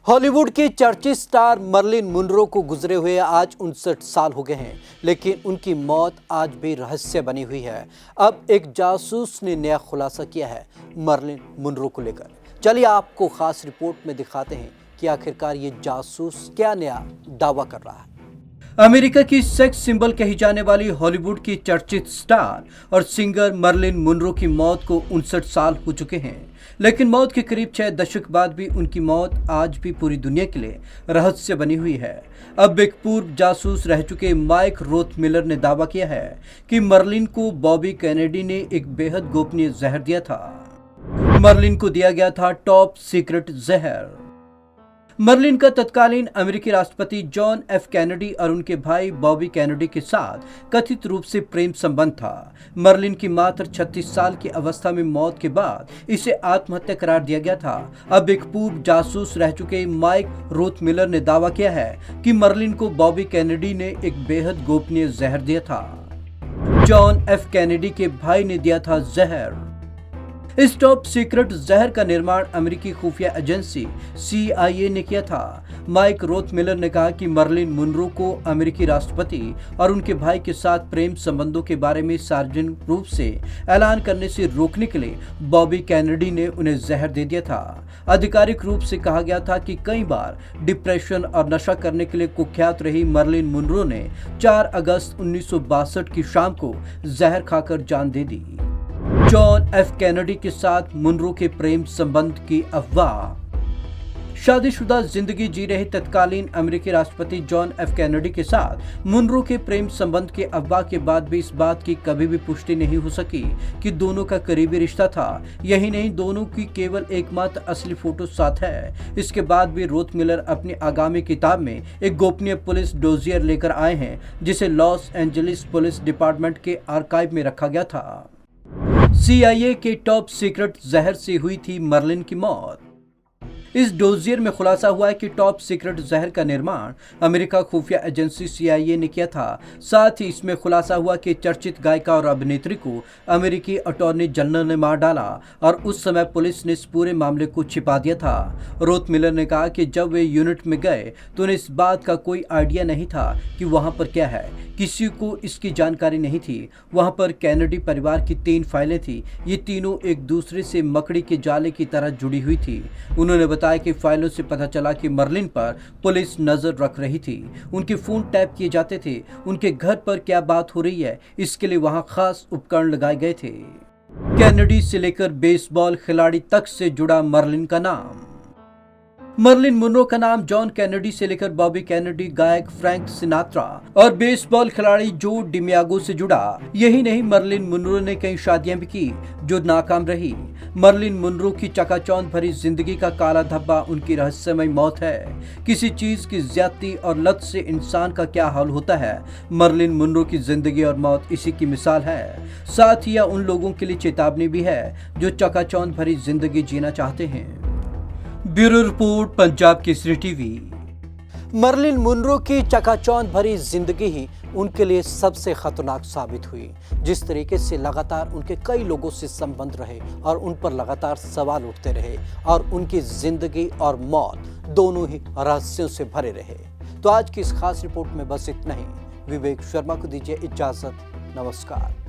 Hollywood की चर्चित star Marilyn Monroe को गुजरे हुए आज 59 साल हो गए हैं, लेकिन उनकी मौत आज भी रहस्य बनी हुई है। अब एक जासूस ने नया खुलासा किया है मर्लिन मुनरो को लेकर। चलिए आपको खास रिपोर्ट में दिखाते हैं कि आखिरकार ये जासूस क्या नया दावा कर रहा है। अमेरिका की सेक्स सिंबल कही जाने वाली हॉलीवुड की चर्चित स्टार और सिंगर मर्लिन मुनरो की मौत को 59 साल हो चुके हैं, लेकिन मौत के करीब 6 दशक बाद भी उनकी मौत आज भी पूरी दुनिया के लिए रहस्य बनी हुई है। अब एक पूर्व जासूस रह चुके माइक रोथ मिलर ने दावा किया है कि मर्लिन को बॉबी कैनेडी ने एक बेहद गोपनीय जहर दिया था। मर्लिन को दिया गया था टॉप सीक्रेट जहर। मर्लिन का तत्कालीन अमेरिकी राष्ट्रपति जॉन एफ कैनेडी और उनके भाई बॉबी कैनेडी के साथ कथित रूप से प्रेम संबंध था। मर्लिन की मात्र 36 साल की अवस्था में मौत के बाद इसे आत्महत्या करार दिया गया था। अब एक पूर्व जासूस रह चुके माइक रोथ मिलर ने दावा किया है कि मर्लिन को बॉबी कैनेडी ने एक बेहद गोपनीय जहर दिया था। जॉन एफ कैनेडी के भाई ने दिया था जहर। इस टॉप सीक्रेट जहर का निर्माण अमेरिकी खुफिया एजेंसी CIA ने किया था। माइक रोथ मिलर ने कहा कि मर्लिन मुनरो को अमेरिकी राष्ट्रपति और उनके भाई के साथ प्रेम संबंधों के बारे में सार्वजनिक रूप से ऐलान करने से रोकने के लिए बॉबी कैनेडी ने उन्हें जहर दे दिया था। आधिकारिक रूप से कहा गया था कि कई बार डिप्रेशन और नशा करने के लिए कुख्यात रही मर्लिन मुनरो ने 4 अगस्त 1962 की शाम को जहर खाकर जान दे दी। जॉन एफ कैनेडी के साथ मुनरो के प्रेम संबंध की अफवाह। शादीशुदा जिंदगी जी रहे तत्कालीन अमेरिकी राष्ट्रपति जॉन एफ कैनेडी के साथ मुनरो के प्रेम संबंध के अफवाह के बाद भी इस बात की कभी भी पुष्टि नहीं हो सकी कि दोनों का करीबी रिश्ता था। यही नहीं, दोनों की केवल एकमात्र असली फोटो साथ है। इसके बाद भी रोथ मिलर अपनी आगामी किताब में एक गोपनीय पुलिस डोजियर लेकर आए हैं, जिसे लॉस एंजलिस पुलिस डिपार्टमेंट के आर्काइव में रखा गया था। CIA के टॉप सीक्रेट जहर से हुई थी मर्लिन की मौत। इस डोजियर में खुलासा हुआ है कि टॉप सीक्रेट जहर का निर्माण अमेरिका खुफिया एजेंसी CIA ने किया था। साथ ही इसमें खुलासा हुआ कि चर्चित गायिका और अभिनेत्री को अमेरिकी अटॉर्नी जनरल ने मार डाला और उस समय पुलिस ने इस पूरे मामले को छिपा दिया था। रोथ मिलर ने कहा कि जब वे यूनिट में गए तो उन्हें इस बात का कोई आइडिया नहीं था कि वहां पर क्या है। किसी को इसकी जानकारी नहीं थी। वहां पर कैनेडी परिवार की 3 फाइलें थी। ये तीनों एक दूसरे से मकड़ी के जाले की तरह जुड़ी हुई थी। उन्होंने बताया कि फाइलों से पता चला कि मर्लिन पर पुलिस नजर रख रही थी। उनके फोन टैप किए जाते थे। उनके घर पर क्या बात हो रही है, इसके लिए वहां खास उपकरण लगाए गए थे। कैनेडी से लेकर बेसबॉल खिलाड़ी तक से जुड़ा मर्लिन का नाम। मर्लिन मुनरो का नाम जॉन कैनेडी से लेकर बॉबी कैनेडी, गायक फ्रैंक सिनात्रा और बेसबॉल खिलाड़ी जो डिमियागो से जुड़ा। यही नहीं, मर्लिन मुनरो ने कई शादियां भी की जो नाकाम रही। मर्लिन मुनरो की चकाचौंध भरी जिंदगी का काला धब्बा उनकी रहस्यमय मौत है। किसी चीज की ज्यादती और लत से इंसान का क्या हाल होता है, मर्लिन मुनरो की जिंदगी और मौत इसी की मिसाल है। साथ ही यह उन लोगों के लिए चेतावनी भी है जो चकाचौंध भरी जिंदगी जीना चाहते हैं। Bureau report, Punjab Kesari TV. Marilyn Monroe की चकाचौंध भरी जिंदगी ही उनके लिए सबसे खतरनाक साबित हुई। जिस तरीके से लगातार उनके कई लोगों से संबंध रहे और उन पर लगातार सवाल उठते रहे और उनकी जिंदगी और मौत दोनों ही रहस्यों से भरे रहे। तो आज की इस खास रिपोर्ट में बस इतना ही। विवेक शर्मा को दीजिए इजाजत। नमस्कार।